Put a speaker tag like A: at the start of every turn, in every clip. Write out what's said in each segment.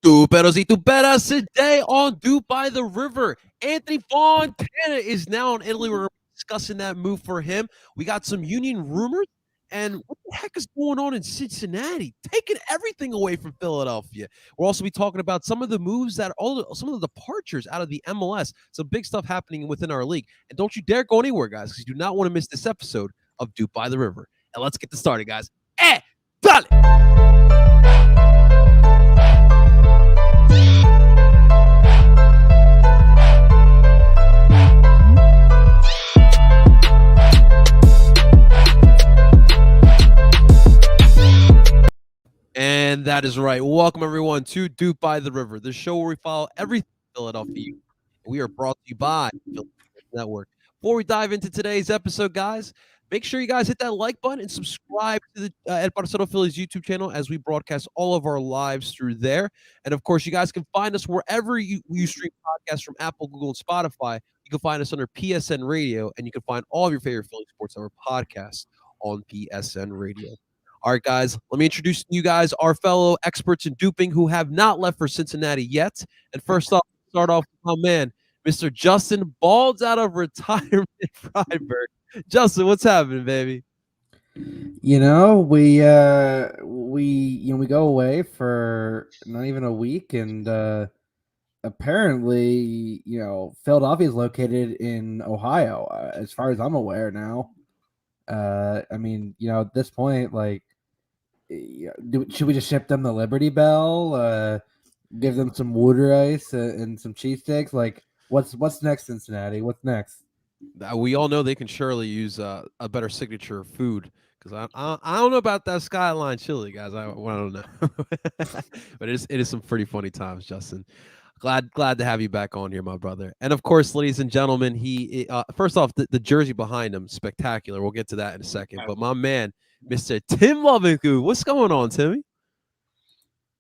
A: Tuperos y tuperas today on Doop by the River. Anthony Fontana is now in Italy. We're discussing that move for him. We got some Union rumors. And what the heck is going on in Cincinnati? Taking everything away from Philadelphia. We'll also be talking about some of the moves some of the departures out of the MLS. Some big stuff happening within our league. And don't you dare go anywhere, guys, because you do not want to miss this episode of Doop by the River. And let's get this started, guys. Dale! And that is right. Welcome, everyone, to Doop by the River, the show where we follow everything Philadelphia. We are brought to you by Philadelphia Network. Before we dive into today's episode, guys, make sure you guys hit that like button and subscribe to the Ed Barcelo Phillies YouTube channel as we broadcast all of our lives through there. And, of course, you guys can find us wherever you stream podcasts from Apple, Google, and Spotify. You can find us under PSN Radio, and you can find all of your favorite Philly Sports Hour podcasts on PSN Radio. All right, guys, let me introduce you guys our fellow experts in duping who have not left for Cincinnati yet. And first off, start off with my man, Mr. Justin Balds out of retirement, Freiburg. Justin, what's happening, baby?
B: We go away for not even a week, and apparently, Philadelphia is located in Ohio, as far as I'm aware now. At this point, should we just ship them the Liberty Bell? Give them some water ice and some cheesesteaks? What's next, Cincinnati? What's next?
A: We all know they can surely use a better signature food, because I don't know about that Skyline chili, guys. I don't know, but it is some pretty funny times, Justin. Glad to have you back on here, my brother. And of course, ladies and gentlemen, he first off, the jersey behind him, spectacular. We'll get to that in a second. But my man, Mr. Tim Lovingu, what's going on, Timmy?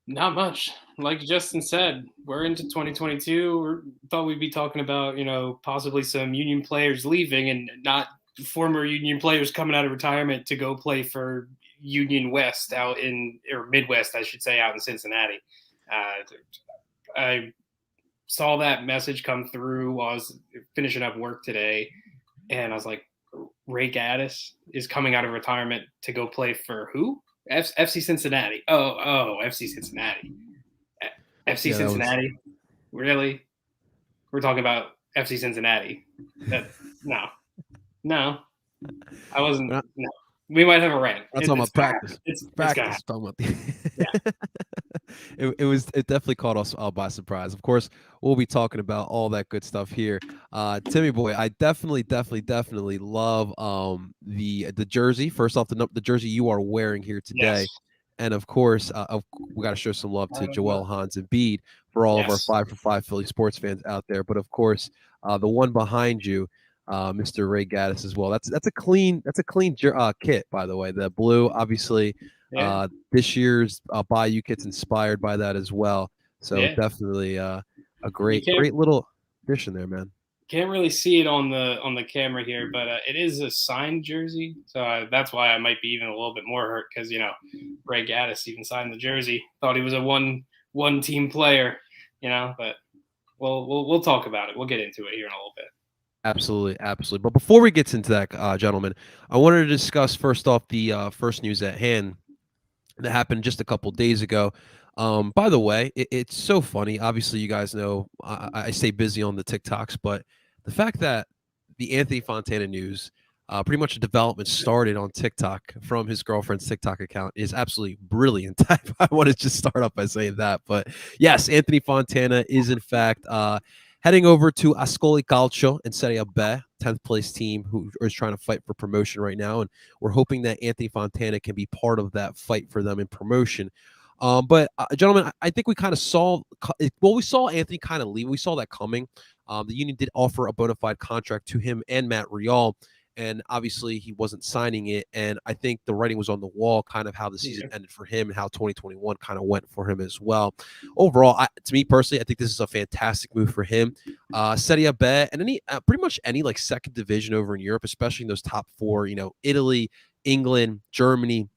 C: Not much. Like Justin said, we're into 2022. We thought we'd be talking about, possibly some Union players leaving and not former Union players coming out of retirement to go play for Union West or Midwest, I should say, out in Cincinnati. I saw that message come through while I was finishing up work today, and I was like, Ray Gaddis is coming out of retirement to go play for who? FC Cincinnati. Oh, FC Cincinnati. FC Cincinnati? Really? We're talking about FC Cincinnati. No. I wasn't. No. We might have a rant.
A: I'm talking about practice. It's practice. It definitely caught us all by surprise. Of course, we'll be talking about all that good stuff here. Timmy boy, I definitely love the jersey. First off, the jersey you are wearing here today. Yes. And of course, we got to show some love to Joel Hans and Bede for all of our 5 for 5 Philly sports fans out there. But of course, the one behind you, Mr. Ray Gaddis as well. That's a clean kit, by the way. The blue, obviously. Yeah. This year's Bayou kit's inspired by that as well. So definitely a great little addition there, man.
C: Can't really see it on the camera here, but it is a signed jersey. So that's why I might be even a little bit more hurt, because Ray Gaddis even signed the jersey. Thought he was a one team player, But we'll talk about it. We'll get into it here in a little bit.
A: Absolutely. But before we get into that, gentlemen, I wanted to discuss first off the first news at hand that happened just a couple days ago. By the way, it's so funny. Obviously, you guys know I stay busy on the TikToks, but the fact that the Anthony Fontana news, pretty much a development started on TikTok from his girlfriend's TikTok account is absolutely brilliant. I want to just start off by saying that. But yes, Anthony Fontana is in fact heading over to Ascoli Calcio in Serie B, 10th place team who is trying to fight for promotion right now. And we're hoping that Anthony Fontana can be part of that fight for them in promotion. But gentlemen, I think we kind of we saw Anthony kind of leave. We saw that coming. The Union did offer a bona fide contract to him and Matt Real. And obviously he wasn't signing it. And I think the writing was on the wall, kind of how the season ended for him and how 2021 kind of went for him as well. Overall, to me personally, I think this is a fantastic move for him. Serie B and pretty much any like second division over in Europe, especially in those top four, Italy, England, Germany,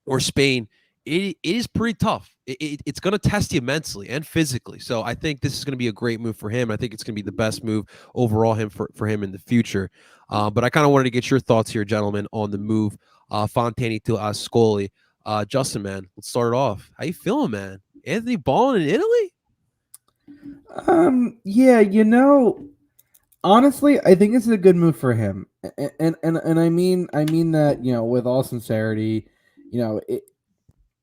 A: or Spain. it is pretty tough. It's going to test you mentally and physically. So I think this is going to be a great move for him. I think it's going to be the best move overall for him in the future. But I kind of wanted to get your thoughts here, gentlemen, on the move Fontani to Ascoli. Justin, man, let's start it off. How you feeling, man? Anthony balling in Italy?
B: Yeah, honestly, I think it's a good move for him, and I mean that with all sincerity,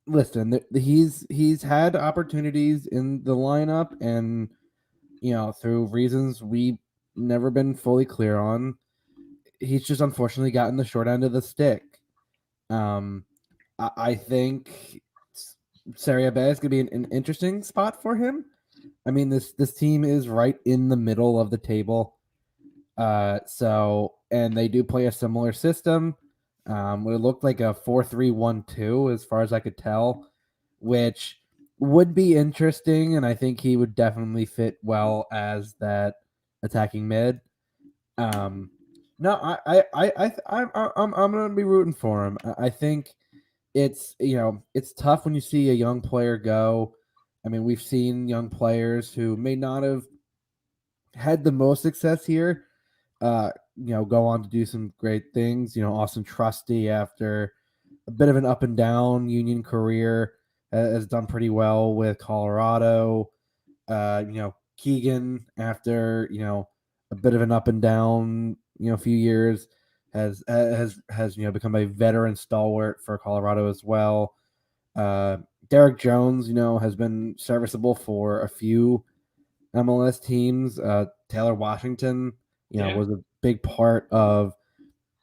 B: listen, he's had opportunities in the lineup, and through reasons we've never been fully clear on, he's just unfortunately gotten the short end of the stick. I think Serie B is going to be an interesting spot for him. I mean, this team is right in the middle of the table. And they do play a similar system. It looked like a 4-3-1-2 as far as I could tell, which would be interesting, and I think he would definitely fit well as that attacking mid. No, I'm gonna be rooting for him. I think it's tough when you see a young player go. I mean, we've seen young players who may not have had the most success here, go on to do some great things. Austin Trusty, after a bit of an up and down Union career, has done pretty well with Colorado. Keegan, after a bit of an up and down few years, has become a veteran stalwart for Colorado as well. Derek Jones, has been serviceable for a few MLS teams. Taylor Washington, was a big part of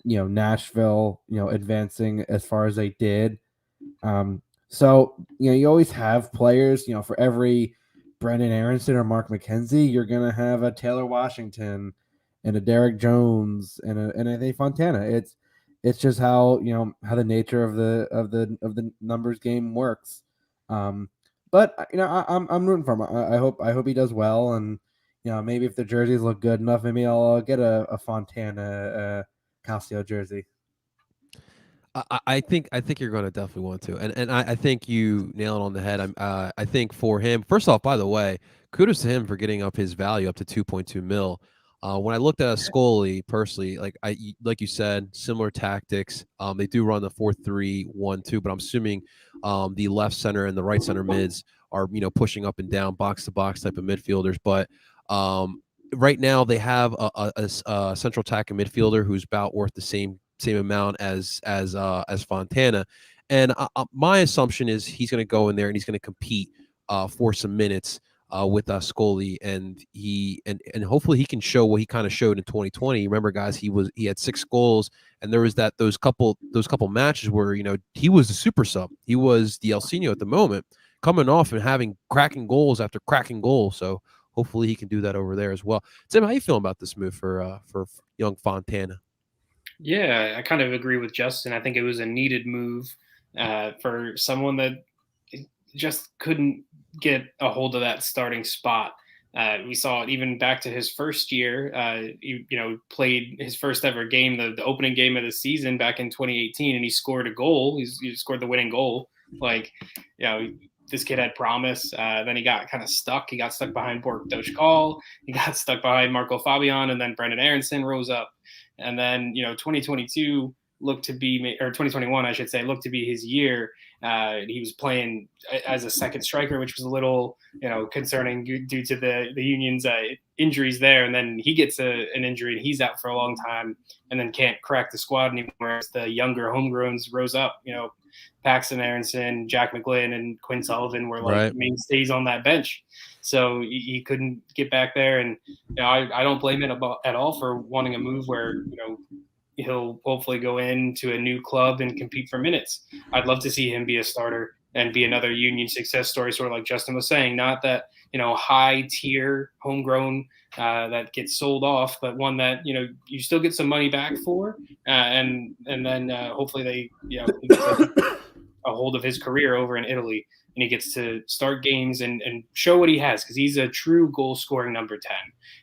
B: Nashville, advancing as far as they did. So you always have players. For every Brendan Aronson or Mark McKenzie, you're gonna have a Taylor Washington and a Derek Jones and a Fontana. It's just how how the nature of the numbers game works. But I'm rooting for him. I hope he does well, and maybe if the jerseys look good enough, maybe I'll get a Fontana Calcio jersey.
A: I think you're going to definitely want to, and I think you nail it on the head. I think for him, first off, by the way, kudos to him for getting up his value up to 2.2 mil. When I looked at Scully personally, like you said, similar tactics. They do run the 4-3-1-2, but I'm assuming the left center and the right center mids are pushing up and down, box to box type of midfielders. But right now they have a central attacking midfielder who's about worth the same amount as Fontana, and my assumption is he's going to go in there and he's going to compete for some minutes with Scully, and and hopefully he can show what he kind of showed in 2020. Remember, guys, he had 6 goals, and there was those couple matches where he was the super sub, he was the El Seno at the moment, coming off and having cracking goals after cracking goals. So hopefully he can do that over there as well. Tim, how you feeling about this move for young Fontana?
C: Yeah, I kind of agree with Justin. I think it was a needed move for someone that just couldn't get a hold of that starting spot. We saw it even back to his first year. He, played his first ever game, the opening game of the season back in 2018, and he scored a goal. He scored the winning goal. This kid had promise. Then he got kind of stuck. He got stuck behind Bork Dochkal. He got stuck behind Marco Fabian, and then Brendan Aronson rose up. And then 2022 looked to be, or 2021, I should say, looked to be his year. He was playing as a second striker, which was a little concerning due to the Union's injuries there. And then he gets an injury and he's out for a long time, and then can't crack the squad anymore as the younger homegrowns rose up. Paxton Aronson, Jack McGlynn, and Quinn Sullivan were
A: Right.
C: mainstays on that bench. So he couldn't get back there. And I don't blame him at all for wanting a move where he'll hopefully go into a new club and compete for minutes. I'd love to see him be a starter and be another Union success story, sort of like Justin was saying. Not that high tier homegrown that gets sold off, but one that you still get some money back for, and then hopefully they he gets a hold of his career over in Italy, and he gets to start games and show what he has, because he's a true goal scoring number 10.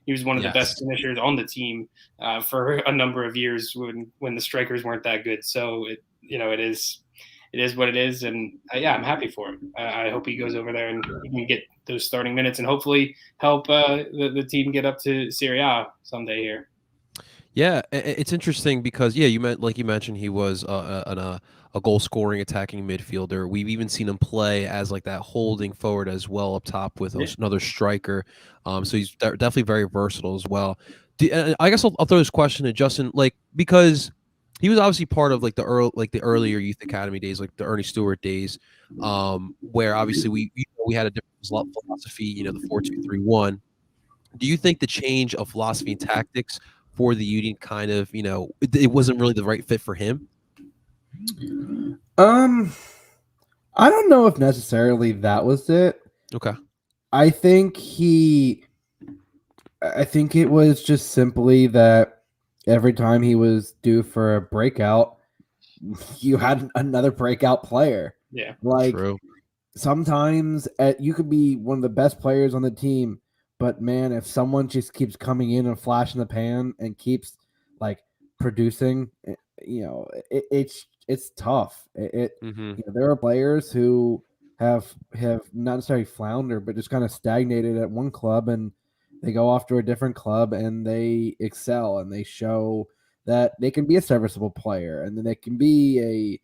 C: He was one of the best finishers on the team for a number of years when the strikers weren't that good. So it it is what it is. And yeah, I'm happy for him. I hope he goes over there and he can get those starting minutes and hopefully help the team get up to Serie A someday here.
A: Yeah, it's interesting because you mentioned he was a goal scoring attacking midfielder. We've even seen him play as like that holding forward as well up top with another striker. So he's definitely very versatile as well. I guess I'll throw this question to Justin, like because he was obviously part of like the earlier youth academy days, like the Ernie Stewart days, where obviously we had a different philosophy, the 4-2-3-1. Do you think the change of philosophy and tactics for the Union kind of, it wasn't really the right fit for him?
B: I don't know if necessarily that was it.
A: Okay.
B: I think it was just simply that every time he was due for a breakout, you had another breakout player.
C: Yeah.
B: Like
A: True.
B: sometimes you could be one of the best players on the team, but man, if someone just keeps coming in and flashing the pan and keeps like producing, it's tough. There are players who have not necessarily floundered, but just kind of stagnated at one club, and they go off to a different club and they excel and they show that they can be a serviceable player, and then they can be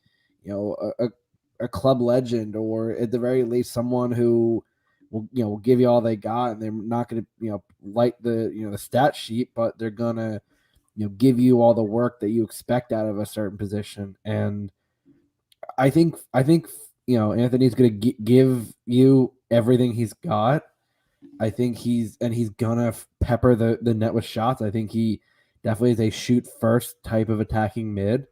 B: a club legend, or at the very least someone who will give you all they got, and they're not going to light the stat sheet, but they're gonna give you all the work that you expect out of a certain position. And I think Anthony's going to give you everything he's got. I think he's gonna pepper the net with shots. I think he definitely is a shoot first type of attacking mid.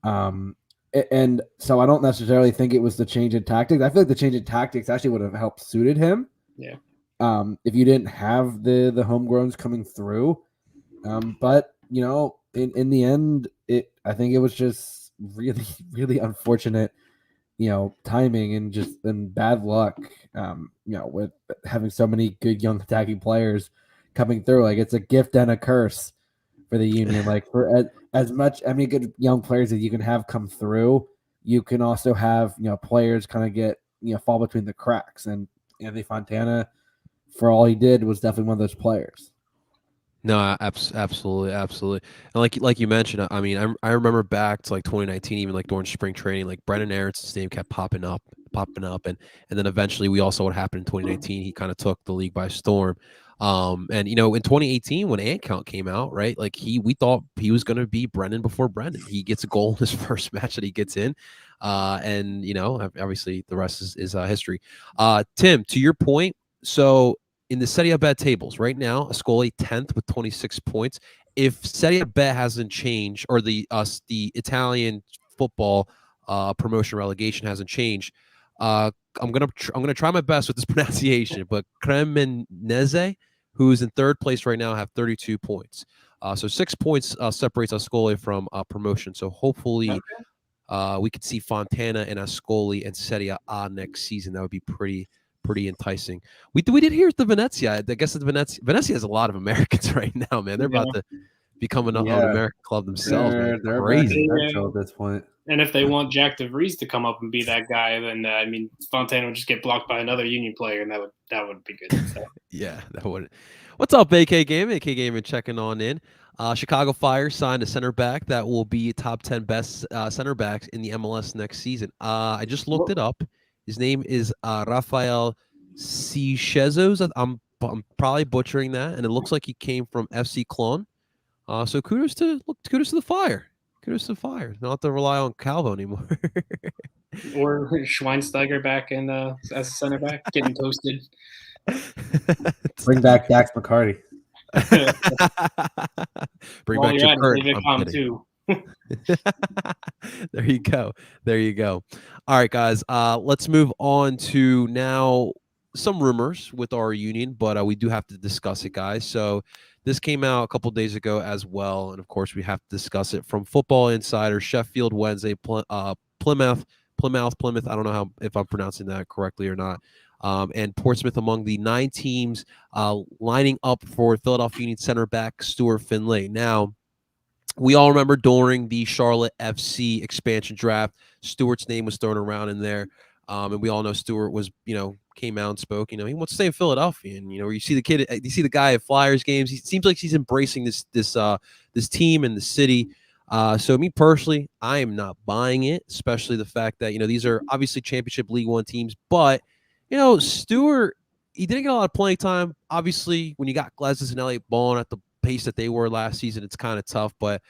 B: And so I don't necessarily think it was the change in tactics. I feel like the change in tactics actually would have helped suited him.
C: Yeah.
B: If you didn't have the homegrowns coming through. But in the end, I think it was just really, really unfortunate, timing and bad luck. With having so many good young attacking players coming through, like it's a gift and a curse for the Union. Like for as many good young players as you can have come through, you can also have players kind of get fall between the cracks. And Anthony Fontana, for all he did, was definitely one of those players.
A: No, absolutely. And like you mentioned, I mean, I remember back to like 2019, even like during spring training, like Brennan Aronson's name kept popping up, and then eventually we all saw what happened in 2019. He kind of took the league by storm. And in 2018 when Ant Count came out, right, like we thought he was going to be Brennan before Brennan. He gets a goal in his first match that he gets in, and obviously the rest is history. Tim, to your point, so in the Serie B tables right now, Ascoli 10th with 26 points. If Serie B hasn't changed, or the Italian football promotion relegation hasn't changed, I'm gonna try my best with this pronunciation, but Cremonese, who's in third place right now, have 32 points. So 6 points separates Ascoli from promotion. So hopefully we could see Fontana and Ascoli and Serie A next season. That would be pretty enticing. We did hear the Venezia. I guess the Venezia has a lot of Americans right now, man. They're about to become an American club themselves.
B: They're
A: crazy
B: at this point.
C: And if they want Jack DeVries to come up and be that guy, then I mean, Fontana would just get blocked by another Union player, and that would be good. So.
A: Yeah, that would. What's up, AK Game? AK Game checking on in. Chicago Fire signed a center back that will be top 10 best center backs in the MLS next season. I just looked it up. His name is Rafael Cichezos. I'm probably butchering that, and it looks like he came from FC Cologne. So kudos to the Fire. Kudos to the Fire. Not to rely on Calvo anymore.
C: Or Schweinsteiger back in as a center back, getting toasted.
B: Bring back Dax McCarty.
A: Bring back your Kurt.
C: Too.
A: There you go. All right, guys. Let's move on to now some rumors with our Union, but we do have to discuss it, guys. So this came out a couple days ago as well, and of course we have to discuss it from Football Insider. Sheffield Wednesday, Plymouth. I don't know if I'm pronouncing that correctly or not. And Portsmouth among the 9 teams lining up for Philadelphia Union center back Stuart Finlay. Now, we all remember during the Charlotte FC expansion draft, Stewart's name was thrown around in there. And we all know Stewart was, came out and spoke. He wants to stay in Philadelphia, and you see the kid, you see the guy at Flyers games. He seems like he's embracing this team and the city. So me personally, I am not buying it, especially the fact that these are obviously championship League One teams, but Stewart, he didn't get a lot of playing time. Obviously, when you got Glazes and Elliott balling at the pace that they were last season, it's kind of tough. But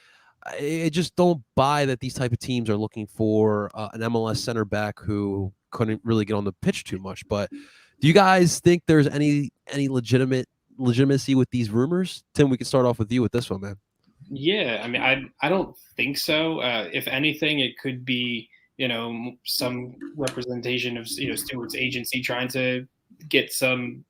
A: I just don't buy that these type of teams are looking for an MLS center back who couldn't really get on the pitch too much. But do you guys think there's any legitimacy with these rumors? Tim, we can start off with you with this one, man.
C: Yeah, I mean, I don't think so. If anything, it could be some representation of Stewart's agency trying to get some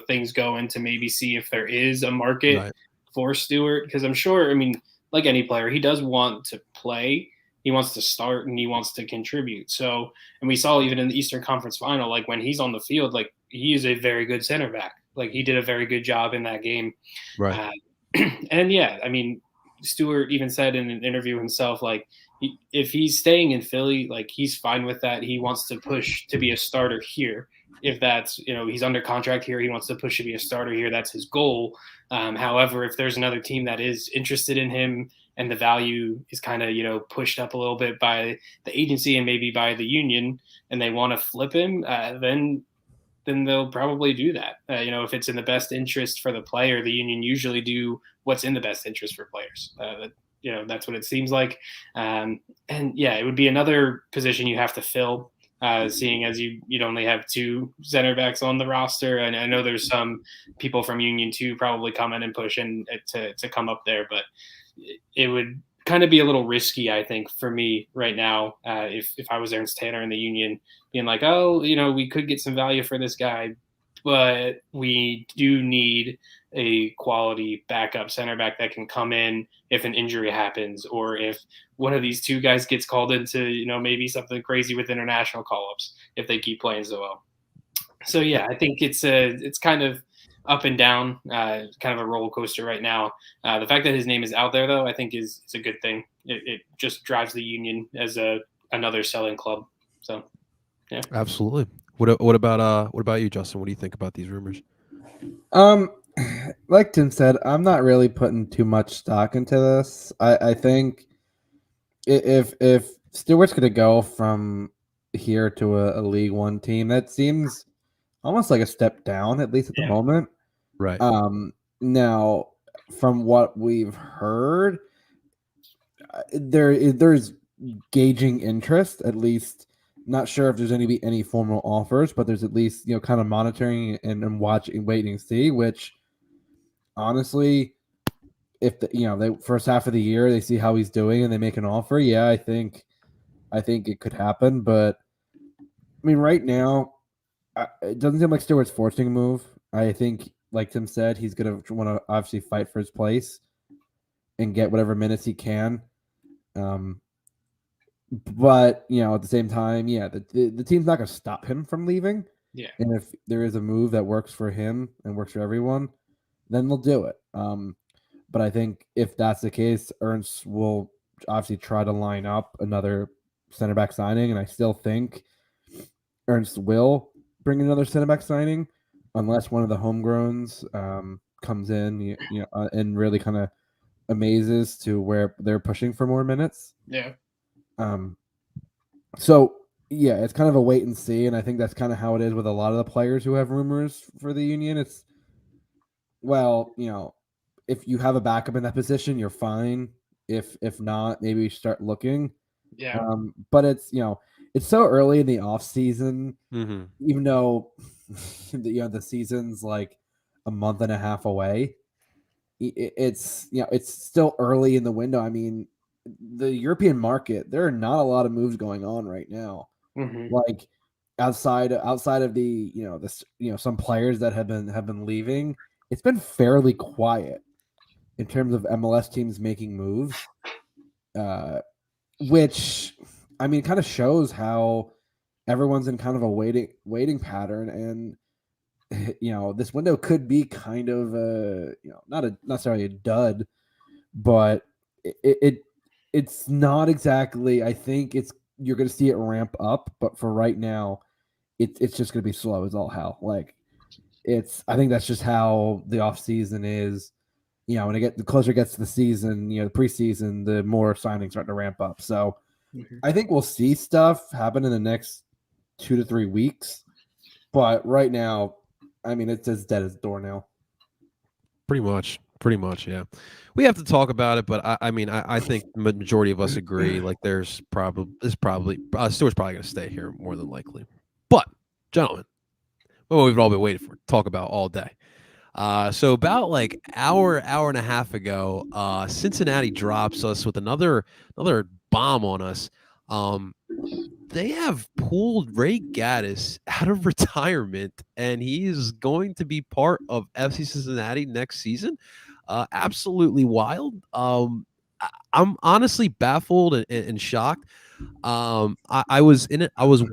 C: things going to maybe see if there is a market for Stewart, because I'm sure, I mean, like any player, he does want to play, he wants to start, and he wants to contribute. So, and we saw even in the Eastern Conference Final, like when he's on the field, like he is a very good center back. Like he did a very good job in that game.
A: Right.
C: And yeah, I mean, Stewart even said in an interview himself, like if he's staying in Philly, like he's fine with that. He wants to push to be a starter here. If that's, he's under contract here, he wants to push to be a starter here. That's his goal. However, if there's another team that is interested in him and the value is kind of, pushed up a little bit by the agency and maybe by the union, and they want to flip him, then they'll probably do that. If it's in the best interest for the player, the union usually do what's in the best interest for players. That's what it seems like. And yeah, it would be another position you have to fill, seeing as you'd only have two center backs on the roster. And I know there's some people from Union too probably coming and pushing to come up there, but it would kind of be a little risky, I think, for me right now. If I was Ernst Tanner in the Union, being like, oh, we could get some value for this guy, but we do need a quality backup center back that can come in if an injury happens, or if one of these two guys gets called into, maybe something crazy with international call-ups if they keep playing so well. So yeah, I think it's kind of up and down, kind of a roller coaster right now. The fact that his name is out there, though, I think is a good thing. It just drives the Union as another selling club. So, yeah,
A: absolutely. What about you, Justin? What do you think about these rumors?
B: Like Tim said, I'm not really putting too much stock into this. I think if Stewart's going to go from here to a League One team, that seems almost like a step down, at least at the moment.
A: Right.
B: Now, from what we've heard, there's gauging interest, at least. Not sure if there's any formal offers, but there's at least kind of monitoring and watching, waiting to see. Which, honestly, if the first half of the year they see how he's doing and they make an offer, yeah, I think it could happen. But I mean, right now, it doesn't seem like Stewart's forcing a move. I think, like Tim said, he's gonna want to obviously fight for his place and get whatever minutes he can. But at the same time, yeah, the team's not going to stop him from leaving.
C: Yeah.
B: And if there is a move that works for him and works for everyone, then they'll do it. But I think if that's the case, Ernst will obviously try to line up another center back signing, and I still think Ernst will bring another center back signing unless one of the homegrowns comes in, and really kind of amazes to where they're pushing for more minutes.
C: Yeah.
B: So yeah, it's kind of a wait and see, and I think that's kind of how it is with a lot of the players who have rumors for the Union. It's if you have a backup in that position, you're fine. If not, maybe you start looking.
C: Yeah.
B: But it's it's so early in the off season, even though the season's like a month and a half away. It's it's still early in the window. I mean, the European market, there are not a lot of moves going on right now. Like outside of the some players that have been leaving, it's been fairly quiet in terms of MLS teams making moves, which I mean kind of shows how everyone's in kind of a waiting pattern, and this window could be kind of not necessarily a dud, but it's not exactly. I think you're going to see it ramp up, but for right now, it's just going to be slow as all hell. Like I think that's just how the off season is. When the closer it gets to the season, the preseason, the more signings start to ramp up. So I think we'll see stuff happen in the next 2 to 3 weeks. But right now, I mean, it's as dead as a doornail.
A: Pretty much, yeah. We have to talk about it, but I think the majority of us agree. Like, Stewart's probably going to stay here more than likely. But, gentlemen, what we've all been waiting for, talk about all day. So about like hour and a half ago, Cincinnati drops us with another bomb on us. They have pulled Ray Gaddis out of retirement, and he is going to be part of FC Cincinnati next season. Absolutely wild. I'm honestly baffled and shocked. I was in it. I was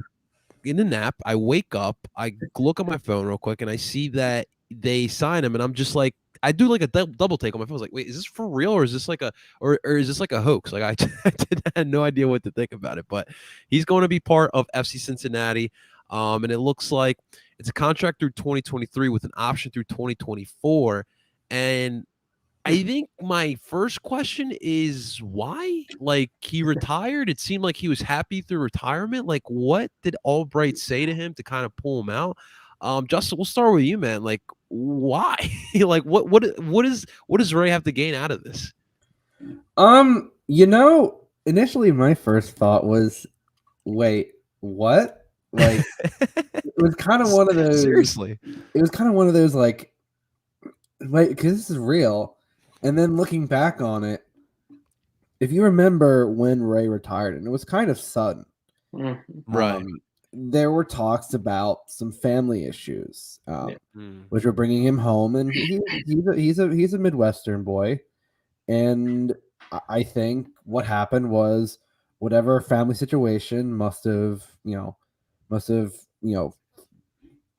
A: in a nap. I wake up. I look at my phone real quick, and I see that they sign him, and I'm just like, I do like a double take on my phone. I was like, wait, is this for real, or is this like or is this like a hoax? Like I had no idea what to think about it, but he's going to be part of FC Cincinnati, and it looks like it's a contract through 2023 with an option through 2024, and I think my first question is why? Like, he retired. It seemed like he was happy through retirement. Like, what did Albright say to him to kind of pull him out? Justin, we'll start with you, man. Like, why? Like, what does Ray have to gain out of this?
B: Initially my first thought was, wait, what? Like, it was kind of one of those.
A: Seriously,
B: it was kind of one of those like, wait, because this is real. And then looking back on it, if you remember when Ray retired, and it was kind of sudden,
A: right?
B: There were talks about some family issues, which were bringing him home, and he's a Midwestern boy, and I think what happened was whatever family situation must have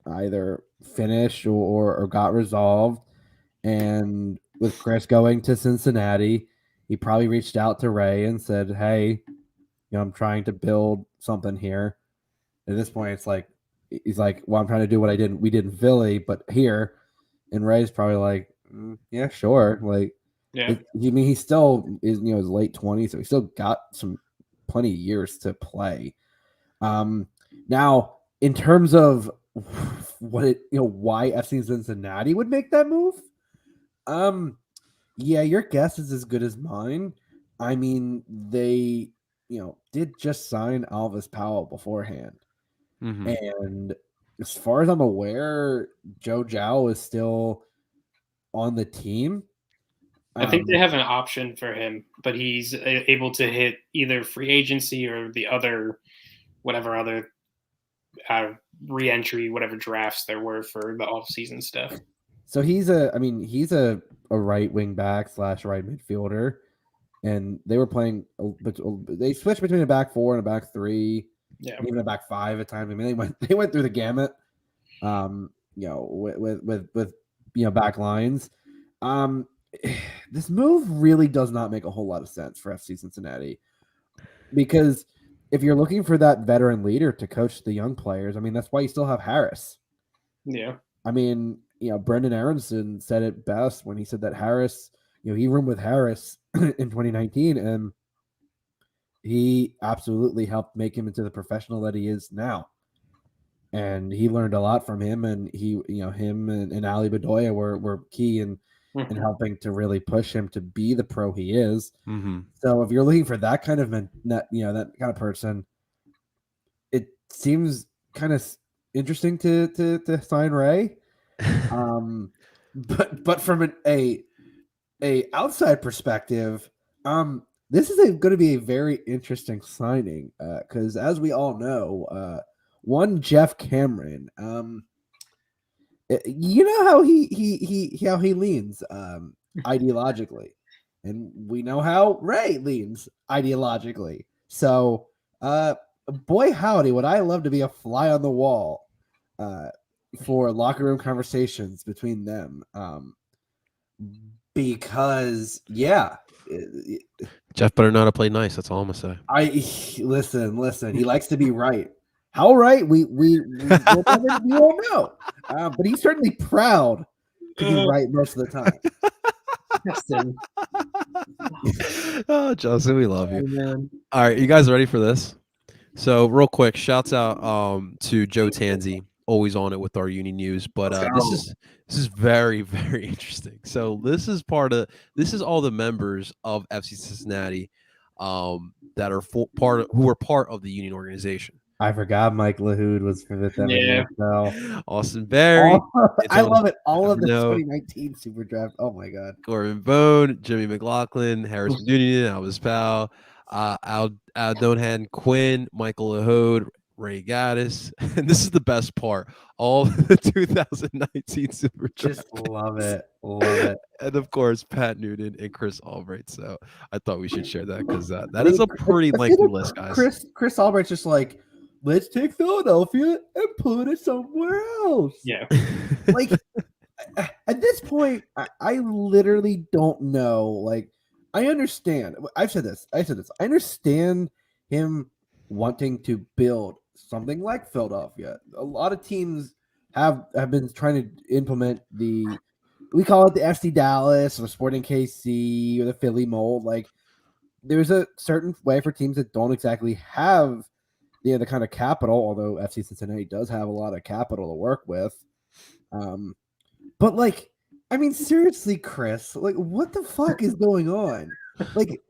B: either finished or got resolved, and with Chris going to Cincinnati, he probably reached out to Ray and said, "Hey, I'm trying to build something here." At this point, it's like he's like, "Well, I'm trying to do what we did in Philly, but here." And Ray's probably like, "Yeah, sure." Like,
C: yeah.
B: he still is, his late 20s, so he still got plenty of years to play. Now, in terms of why FC Cincinnati would make that move, yeah, your guess is as good as mine. I mean, they, did just sign Alvis Powell beforehand. And as far as I'm aware, Joe Zhao is still on the team.
C: I think they have an option for him, but he's able to hit either free agency or the other, whatever other re-entry, whatever drafts there were for the off-season stuff.
B: So he's a right wing back / right midfielder, and they were playing. They switched between a back four and a back three, even a back five at times. I mean, they went through the gamut. With back lines. This move really does not make a whole lot of sense for FC Cincinnati, because if you're looking for that veteran leader to coach the young players, I mean, that's why you still have Harris.
C: Yeah.
B: I mean, Brendan Aronson said it best when he said that Harris, he roomed with Harris in 2019, and he absolutely helped make him into the professional that he is now. And he learned a lot from him, and him and Ali Bedoya were key in helping to really push him to be the pro he is. So if you're looking for that kind of that kind of person, it seems kind of interesting to sign Ray. But from a outside perspective, this is going to be a very interesting signing, because as we all know, one Jeff Cameron, you know how he leans ideologically, and we know how Ray leans ideologically. So, boy howdy, would I love to be a fly on the wall for locker room conversations between them, because
A: Jeff better know how to play nice. That's all I'm gonna say.
B: Listen. He likes to be right. How right? We won't know. But he's certainly proud to be right most of the time.
C: Justin.
A: Oh, Justin, we love you.
C: Man.
A: All right, you guys ready for this? So, real quick, shouts out to Joe Tanzi, always on it with our Union news. But this is very very interesting. So this is all the members of FC Cincinnati that are who are part of the Union organization.
B: I forgot Mike LaHood was for the
C: Yeah.
A: Austin Berry.
B: I love it. All of the
A: No.
B: 2019 Super Draft. Oh my god.
A: Corbin Bone, Jimmy McLaughlin, Harrison Dunian, Alvis Powell, Aldonhan Quinn, Michael LaHood, Ray Gaddis. And this is the best part. All the 2019 Super Draft.
B: Just love it. Love it.
A: And of course, Pat Noonan and Chris Albright. So I thought we should share that because that is a pretty lengthy list, guys.
B: Chris Albright's just like, let's take Philadelphia and put it somewhere else.
C: Yeah.
B: Like, at this point, I literally don't know. Like, I understand. I said this. I understand him wanting to build something like Philadelphia. A lot of teams have been trying to implement we call it the FC Dallas or Sporting KC or the Philly mold. Like, there's a certain way for teams that don't exactly have the kind of capital, although FC Cincinnati does have a lot of capital to work with. But like, I mean, seriously, Chris, like, what the fuck is going on? Like,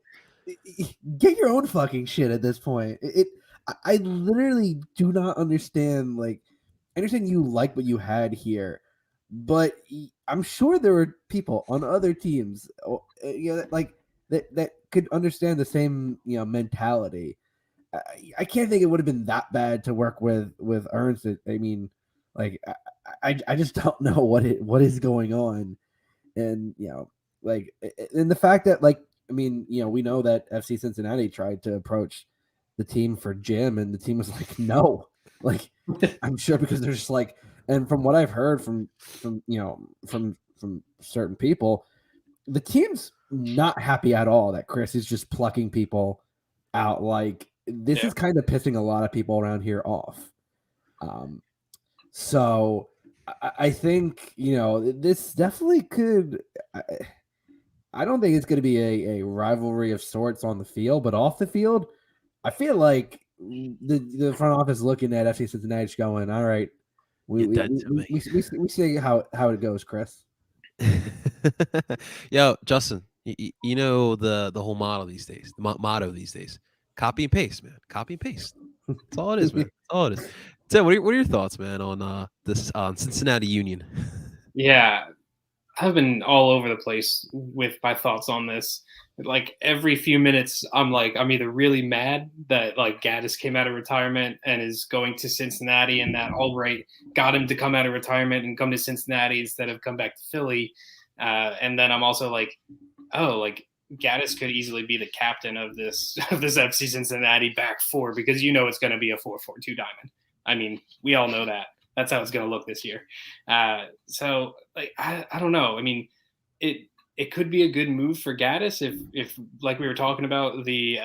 B: get your own fucking shit at this point. I literally do not understand. Like, I understand you like what you had here, but I'm sure there were people on other teams, like that could understand the same, mentality. I can't think it would have been that bad to work with Ernst. I mean, like, I just don't know what is going on, and like, and the fact that, like, I mean, we know that FC Cincinnati tried to approach the team for Jim, and the team was like, no, like, I'm sure because they're just like, and from what I've heard from certain people, the team's not happy at all that Chris is just plucking people out. Like, this is kind of pissing a lot of people around here off. So I think, this definitely could. I don't think it's going to be a rivalry of sorts on the field, but off the field, I feel like the front office looking at FC Cincinnati going, all right, we see how it goes, Chris.
A: Yo, Justin, you know the whole motto these days. The motto these days: copy and paste, man. Copy and paste. That's all it is, man. That's all it is. So, what are your thoughts, man, on this Cincinnati Union?
C: Yeah, I've been all over the place with my thoughts on this. Like, every few minutes, I'm either really mad that, like, Gaddis came out of retirement and is going to Cincinnati, and that Albright got him to come out of retirement and come to Cincinnati instead of come back to Philly. And then I'm also like, oh, like, Gaddis could easily be the captain of this FC Cincinnati back four, because it's going to be a 4-4-2 diamond. I mean, we all know that. That's how it's going to look this year. So, like, I don't know. I mean, it could be a good move for Gaddis if like we were talking about, the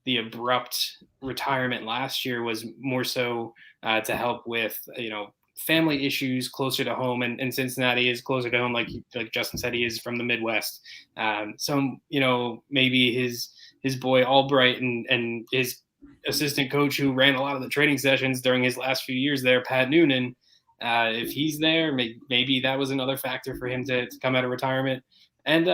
C: abrupt retirement last year was more so to help with family issues closer to home, and Cincinnati is closer to home, like Justin said, he is from the Midwest. So maybe his boy Albright and his assistant coach who ran a lot of the training sessions during his last few years there, Pat Noonan, if he's there, maybe that was another factor for him to come out of retirement. And,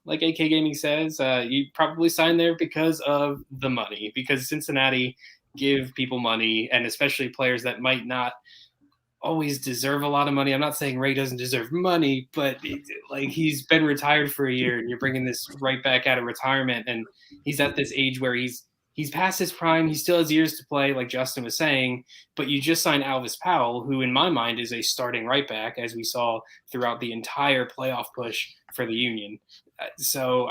C: like AK Gaming says, you probably signed there because of the money, because Cincinnati give people money, and especially players that might not always deserve a lot of money. I'm not saying Ray doesn't deserve money, but he's been retired for a year, and you're bringing this right back out of retirement, and he's at this age where he's past his prime. He still has years to play, like Justin was saying, but you just signed Alvis Powell, who in my mind is a starting right back, as we saw throughout the entire playoff push for the Union. So,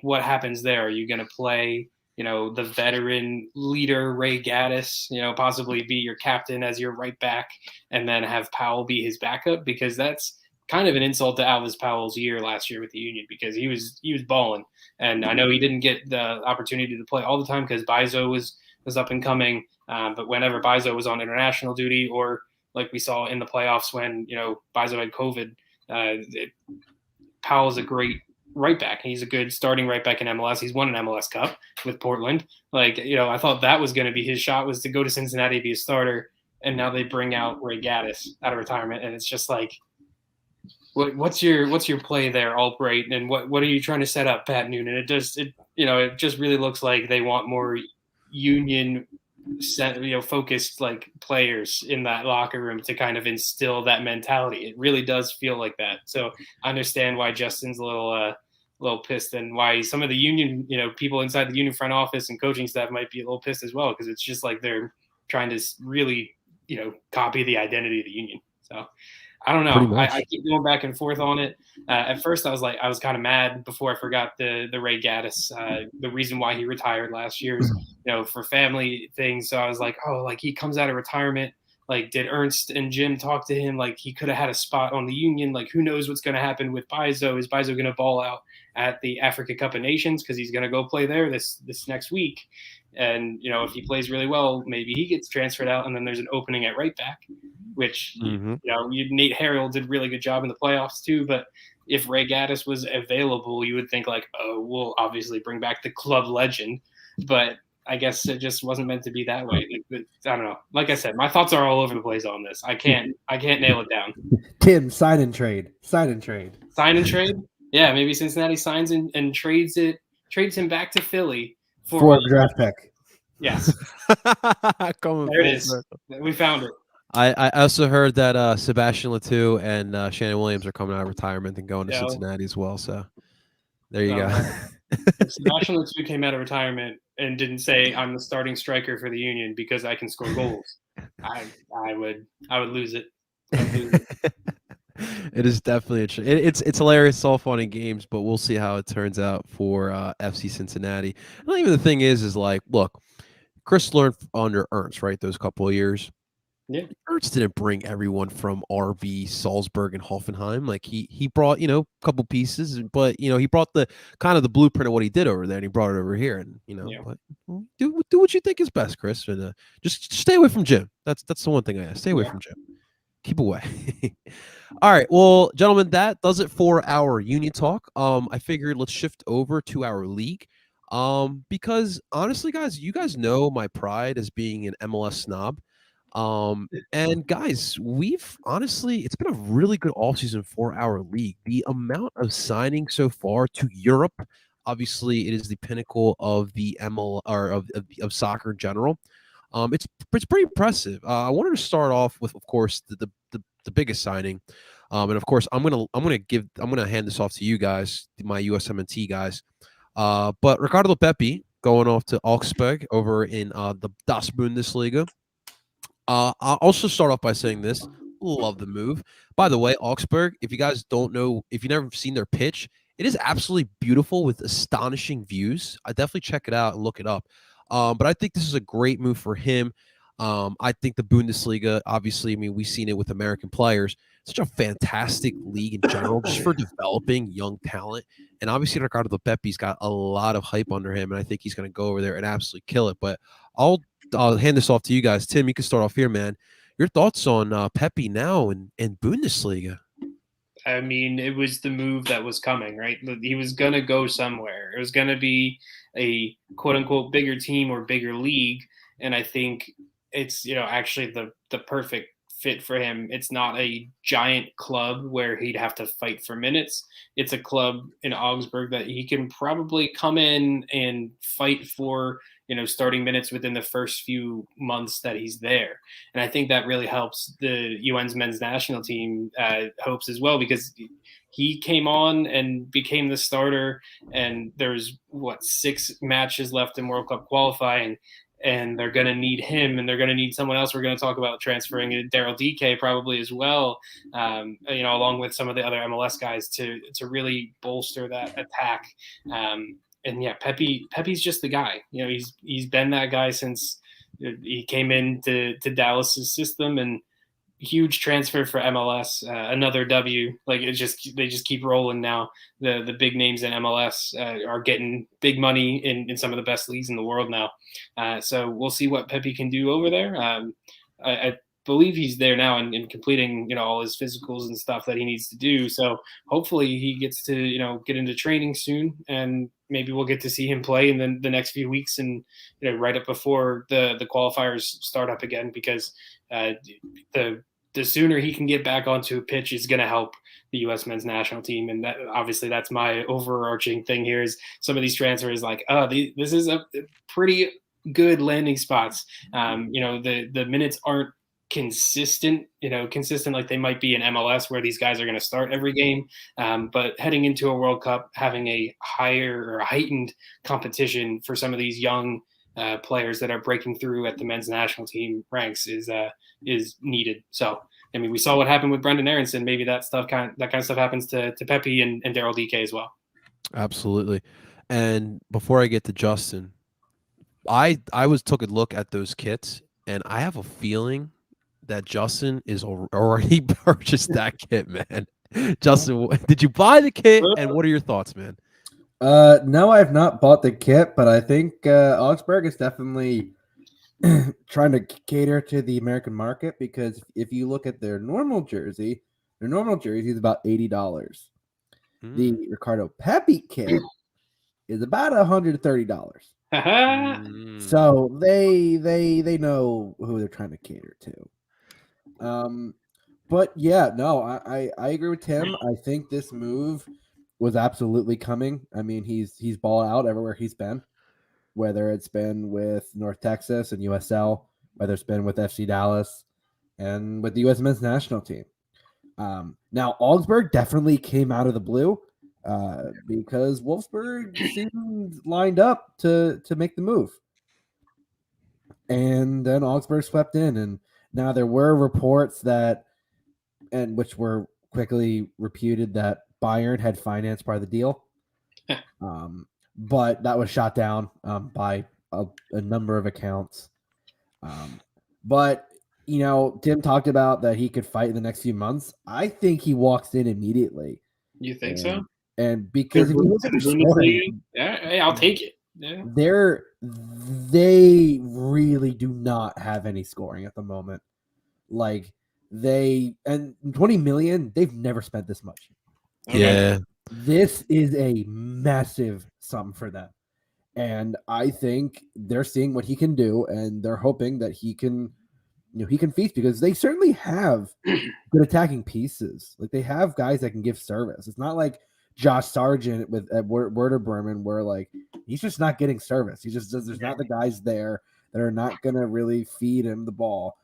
C: what happens there? Are you going to play, the veteran leader, Ray Gaddis, possibly be your captain as your right back, and then have Powell be his backup? Because that's kind of an insult to Alvis Powell's year last year with the Union, because he was balling, and I know he didn't get the opportunity to play all the time because Bizo was up and coming. But whenever Bizo was on international duty, or like we saw in the playoffs when Bizo had COVID, Powell's a great right back. He's a good starting right back in MLS. He's won an MLS Cup with Portland. I thought that was going to be his shot, was to go to Cincinnati, be a starter, and now they bring out Ray Gaddis out of retirement, and it's just like, what's your play there, Albright, and what are you trying to set up, Pat Noonan? It just really looks like they want more Union focused like players in that locker room to kind of instill that mentality. It really does feel like that. So I understand why Justin's a little pissed, and why some of the Union people inside the Union front office and coaching staff might be a little pissed as well, because it's just like they're trying to really copy the identity of the Union. So I don't know. I keep going back and forth on it. At first, I was kind of mad before I forgot the Ray Gaddis. The reason why he retired last year is for family things. So I was like, oh, like he comes out of retirement. Like, did Ernst and Jim talk to him? Like, he could have had a spot on the Union. Like, who knows what's going to happen with Bizo? Is Bizo going to ball out at the Africa Cup of Nations because he's going to go play there this next week? And if he plays really well, maybe he gets transferred out, and then there's an opening at right back, which Nate Harrell did a really good job in the playoffs too. But if Ray Gaddis was available, you would think like, oh, we'll obviously bring back the club legend. But I guess it just wasn't meant to be that way. I don't know. Like I said, my thoughts are all over the place on this. I can't nail it down.
B: Tim, sign and trade. Sign and trade. Yeah, maybe Cincinnati signs and trades him back to Philly for a draft pick.
C: Yes. There it is. We found it.
A: I also heard that Sebastian Latou and Shannon Williams are coming out of retirement and going to Cincinnati as well. So there you go.
C: If Sebastian Latou came out of retirement and didn't say, I'm the starting striker for the Union because I can score goals, I would lose it.
A: It is definitely it's hilarious. It's all fun and games, but we'll see how it turns out for FC Cincinnati. And even the thing is like, look, Chris learned under Ernst, right? Those couple of years.
C: Yeah.
A: Ernst didn't bring everyone from RB, Salzburg, and Hoffenheim. Like he brought, a couple pieces, but he brought the kind of the blueprint of what he did over there, and he brought it over here. And but do what you think is best, Chris, and just stay away from Jim. That's the one thing I ask. Stay away from Jim. Keep away. All right, well, gentlemen, that does it for our Union talk. I figured let's shift over to our league. Because honestly, guys, you guys know my pride as being an MLS snob. And guys, it's been a really good offseason for our league. The amount of signing so far to Europe, obviously it is the pinnacle of the ML or of soccer in general. It's pretty impressive. I wanted to start off with, of course, the biggest signing. And of course, I'm gonna hand this off to you guys, my USMNT guys. But Ricardo Pepi going off to Augsburg over in the Das Bundesliga. I'll also start off by saying this. Love the move. By the way, Augsburg, if you guys don't know, if you've never seen their pitch, it is absolutely beautiful with astonishing views. I definitely check it out and look it up. But I think this is a great move for him. I think the Bundesliga, obviously, we've seen it with American players. Such a fantastic league in general, just for developing young talent. And obviously, Ricardo Pepi's got a lot of hype under him, and I think he's going to go over there and absolutely kill it. But I'll hand this off to you guys. Tim, you can start off here, man. Your thoughts on Pepi now in Bundesliga?
C: I mean, it was the move that was coming, right? He was going to go somewhere. It was going to be a quote-unquote bigger team or bigger league, and I think it's actually the perfect fit for him. It's not a giant club where he'd have to fight for minutes. It's a club in Augsburg that he can probably come in and fight for starting minutes within the first few months that he's there. And I think that really helps the UN's men's national team hopes as well, because he came on and became the starter, and there's 6 matches left in World Cup qualifying, and they're going to need him, and they're going to need someone else. We're going to talk about transferring Daryl DK probably as well, along with some of the other MLS guys to really bolster that attack. And yeah, Pepi's just the guy. He's been that guy since he came into Dallas's system, and huge transfer for MLS, another W. Like they just keep rolling now. The big names in MLS are getting big money in some of the best leagues in the world now. So we'll see what Pepe can do over there. I believe he's there now and completing all his physicals and stuff that he needs to do. So hopefully he gets to get into training soon, and maybe we'll get to see him play in the next few weeks, and right up before the qualifiers start up again, because the sooner he can get back onto a pitch is going to help the U.S. men's national team. And that, obviously, that's my overarching thing here, is some of these transfers, like, this is a pretty good landing spots. The minutes aren't consistent like they might be in MLS, where these guys are going to start every game. But heading into a World Cup, having a higher or heightened competition for some of these young players that are breaking through at the men's national team ranks is needed. So, I mean, we saw what happened with Brendan Aronson. Maybe that kind of stuff happens to Pepe and Daryl DK as well.
A: Absolutely. And before I get to Justin, I took a look at those kits, and I have a feeling that Justin is already purchased that kit, man. Justin, did you buy the kit, and what are your thoughts, man?
B: No, I've not bought the kit, but I think Augsburg is definitely trying to cater to the American market, because if you look at their normal jersey is about $80. The Ricardo Pepi kit is about $130. So they know who they're trying to cater to. But yeah, no, I agree with Tim. I think this move was absolutely coming. I mean, he's balled out everywhere he's been, whether it's been with North Texas and USL, whether it's been with FC Dallas, and with the U.S. men's national team. Now, Augsburg definitely came out of the blue because Wolfsburg seemed lined up to make the move. And then Augsburg swept in. And now there were reports which were quickly reputed, that Bayern had financed part of the deal. But that was shot down by a number of accounts. But Tim talked about that he could fight in the next few months. I think he walks in immediately.
C: You think so?
B: And because if you look at the scoring,
C: yeah, I'll take it. Yeah.
B: They really do not have any scoring at the moment. Like, and 20 million, they've never spent this much.
A: Yeah.
B: This is a massive sum for them. And I think they're seeing what he can do, and they're hoping that he can feast, because they certainly have good attacking pieces. Like, they have guys that can give service. It's not like Josh Sargent at Werder Bremen, where like he's just not getting service. There's not the guys there that are not going to really feed him the ball.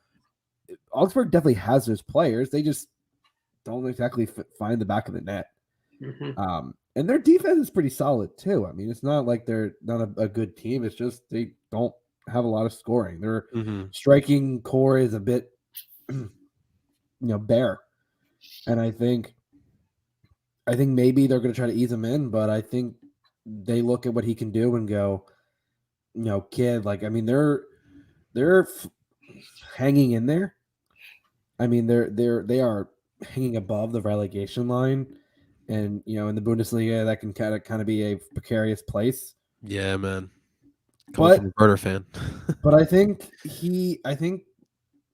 B: Augsburg definitely has those players. They just don't exactly find the back of the net.
C: Mm-hmm.
B: And their defense is pretty solid too. I mean, it's not like they're not a good team. It's just they don't have a lot of scoring. Their striking core is a bit, bare. And I think maybe they're going to try to ease him in, but I think they look at what he can do and go, kid, like, I mean, they're hanging in there. I mean, they are hanging above the relegation line, and in the Bundesliga, that can kind of be a precarious place.
A: Yeah, man. Coming from a Werder fan.
B: But I think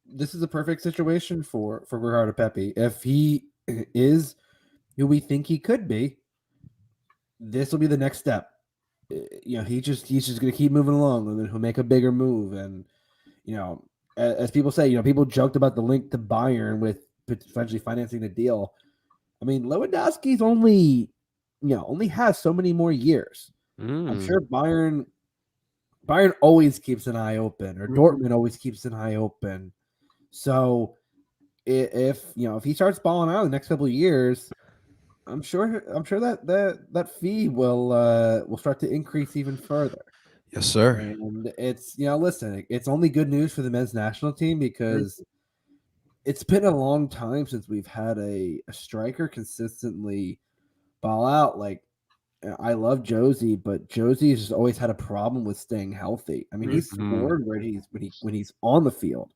B: this is a perfect situation for Ricardo Pepi. If he is who we think he could be, this will be the next step. He's just going to keep moving along, and then he'll make a bigger move. And as people say, people joked about the link to Bayern with potentially financing the deal. I mean, Lewandowski's only has so many more years. I'm sure Bayern always keeps an eye open, or Dortmund always keeps an eye open. So if he starts balling out in the next couple of years, I'm sure that fee will start to increase even further.
A: Yes, sir.
B: And it's listen, it's only good news for the men's national team, because it's been a long time since we've had a striker consistently ball out. Like, I love Josie, but Josie has always had a problem with staying healthy. I mean, he's scored when he's on the field,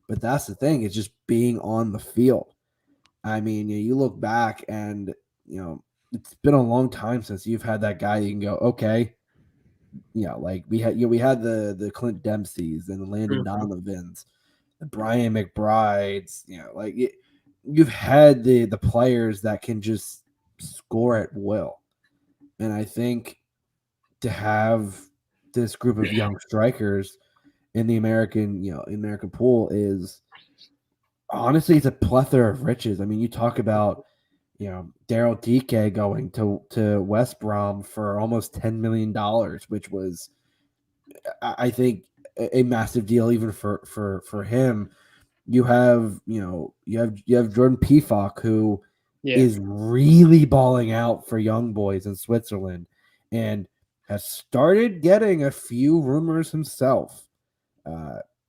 B: But that's the thing, it's just being on the field. I mean, you look back and, it's been a long time since you've had that guy you can go, okay, like we had the Clint Dempseys and the Landon Donovans, the Brian McBrides, you've had the players that can just score at will. And I think to have this group of young strikers in the American pool is honestly, it's a plethora of riches. I mean, you talk about, Daryl DK going to West Brom for almost $10 million, which was, I think, a massive deal even for him. You have Jordan Pefok, who is really balling out for young boys in Switzerland and has started getting a few rumors himself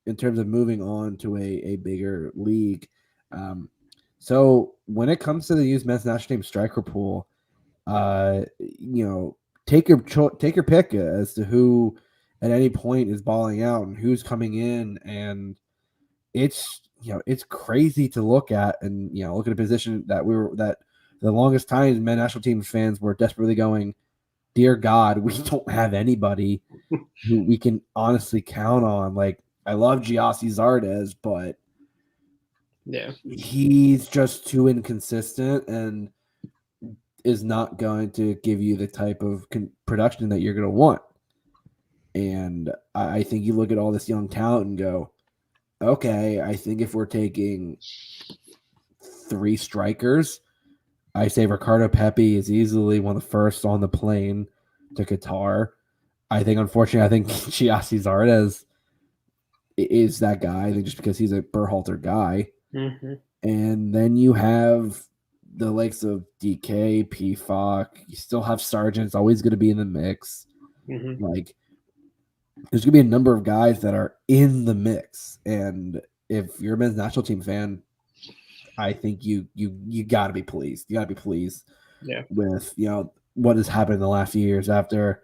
B: in terms of moving on to a bigger league. So when it comes to the U.S. men's national team striker pool, take your pick as to who at any point is balling out and who's coming in, and it's crazy to look at, and look at a position that the longest time men's national team fans were desperately going, dear God, we don't have anybody who we can honestly count on. Like, I love Giassi Zardes, but he's just too inconsistent and is not going to give you the type of production that you're going to want. And I think you look at all this young talent and go, okay, I think if we're taking 3 strikers, I say Ricardo Pepi is easily one of the first on the plane to Qatar. Unfortunately, I think Giassi Zardes is that guy. I think just because he's a Berhalter guy. And then you have the likes of DK, Pefok. You still have Sargent. It's always going to be in the mix. Like, there's going to be a number of guys that are in the mix. And if you're a men's national team fan, I think you got to be pleased. You got to be pleased with, what has happened in the last few years after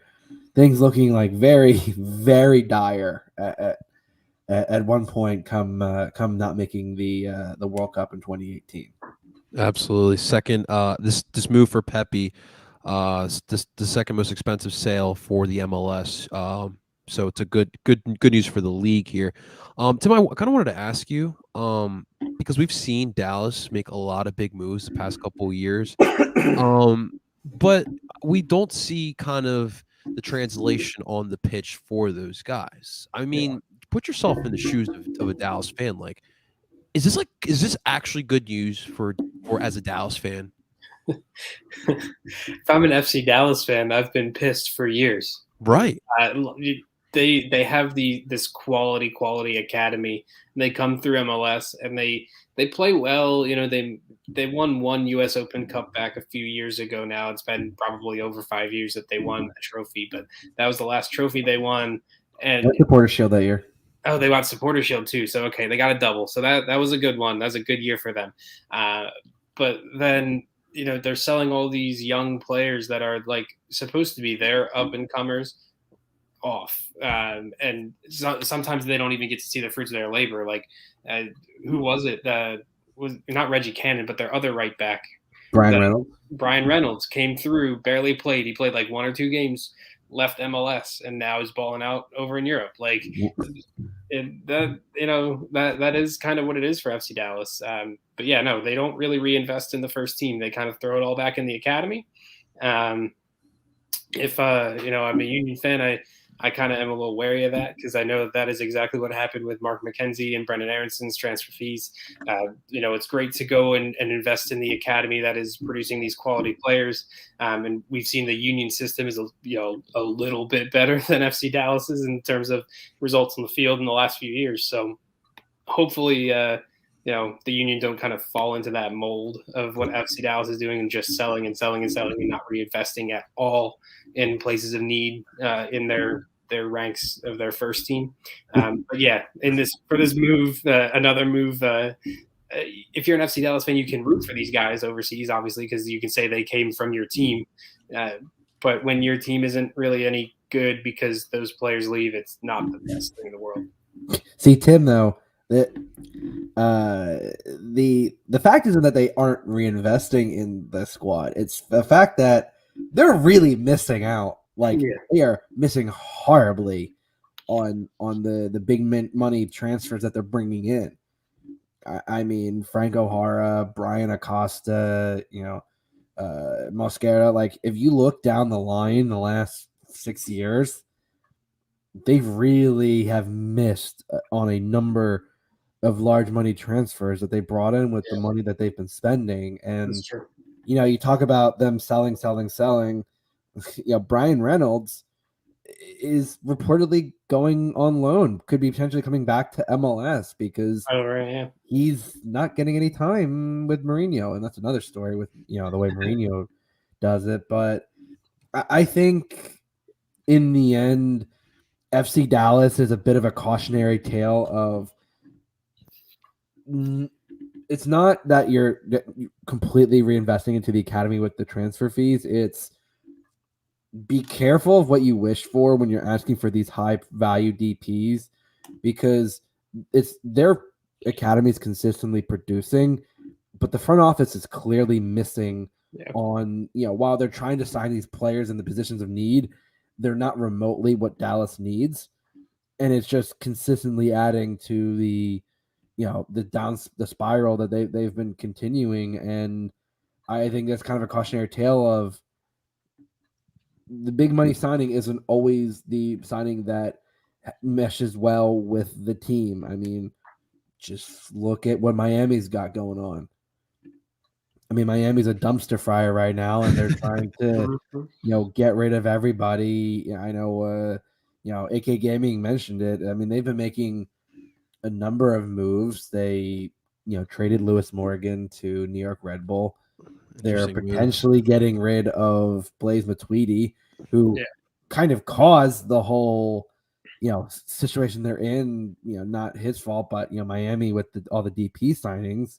B: things looking like very, very dire at one point come not making the World Cup in 2018.
A: Absolutely. Second, this move for Pepe, the second most expensive sale for the MLS. So it's a good news for the league here. Tim, I kind of wanted to ask you, because we've seen Dallas make a lot of big moves the past couple of years, but we don't see kind of the translation on the pitch for those guys. I mean, put yourself in the shoes of a Dallas fan. Like, is this actually good news for as a Dallas fan?
C: If I'm an FC Dallas fan, I've been pissed for years.
A: Right.
C: They have this quality academy. And they come through MLS and they play well. They won one U.S. Open Cup back a few years ago. Now it's been probably over 5 years that they won a trophy, but that was the last trophy they won. And
B: Supporter Shield that year.
C: Oh, they got Supporter Shield too. So okay, they got a double. So that was a good one. That was a good year for them. But then they're selling all these young players that are like supposed to be their up and comers off, and sometimes they don't even get to see the fruits of their labor. Like, who was it? Was not Reggie Cannon, but their other right back,
B: Brian Reynolds.
C: Brian Reynolds came through, barely played. He played like 1 or 2 games, left MLS, and now is balling out over in Europe. Like, that is kind of what it is for FC Dallas. But yeah, no, they don't really reinvest in the first team. They kind of throw it all back in the academy. If I'm a Union fan, I kind of am a little wary of that because I know that is exactly what happened with Mark McKenzie and Brendan Aronson's transfer fees. It's great to go and invest in the academy that is producing these quality players. And we've seen the Union system is a little bit better than FC Dallas's in terms of results on the field in the last few years. So hopefully, the Union don't kind of fall into that mold of what FC Dallas is doing and just selling and selling and selling and not reinvesting at all in places of need in their ranks of their first team. But yeah, for this move, another move. If you're an FC Dallas fan, you can root for these guys overseas, obviously, because you can say they came from your team. But when your team isn't really any good because those players leave, it's not the best thing in the world.
B: See, Tim, though, the fact isn't that they aren't reinvesting in the squad. It's the fact that they're really missing out. Like
C: Yeah.
B: they are missing horribly on the big money transfers that they're bringing in. I mean, Frank O'Hara, Brian Acosta, Mosquera. Like if you look down the line the last 6 years, they really have missed on a number of large money transfers that they brought in with the money that they've been spending. And
C: That's true.
B: you talk about them selling. Brian Reynolds is reportedly going on loan, could be potentially coming back to MLS because
C: Oh, right, yeah.
B: he's not getting any time with Mourinho, and that's another story with the way Mourinho does it. But I think in the end, FC Dallas is a bit of a cautionary tale of it's not that you're completely reinvesting into the academy with the transfer fees. It's be careful of what you wish for when you're asking for these high value DPs because it's their academies consistently producing, but the front office is clearly missing on, while they're trying to sign these players in the positions of need, they're not remotely what Dallas needs. And it's just consistently adding to the the spiral that they've been continuing. And I think that's kind of a cautionary tale of the big money signing isn't always the signing that meshes well with the team. I mean, just look at what Miami's got going on. I mean, Miami's a dumpster fire right now, and they're trying to, get rid of everybody. I know, AK Gaming mentioned it. I mean, they've been making a number of moves. They, traded Lewis Morgan to New York Red Bull. They're potentially getting rid of Blaise Matuidi, who kind of caused the whole, situation they're in. Not his fault, but Miami with all the DP signings.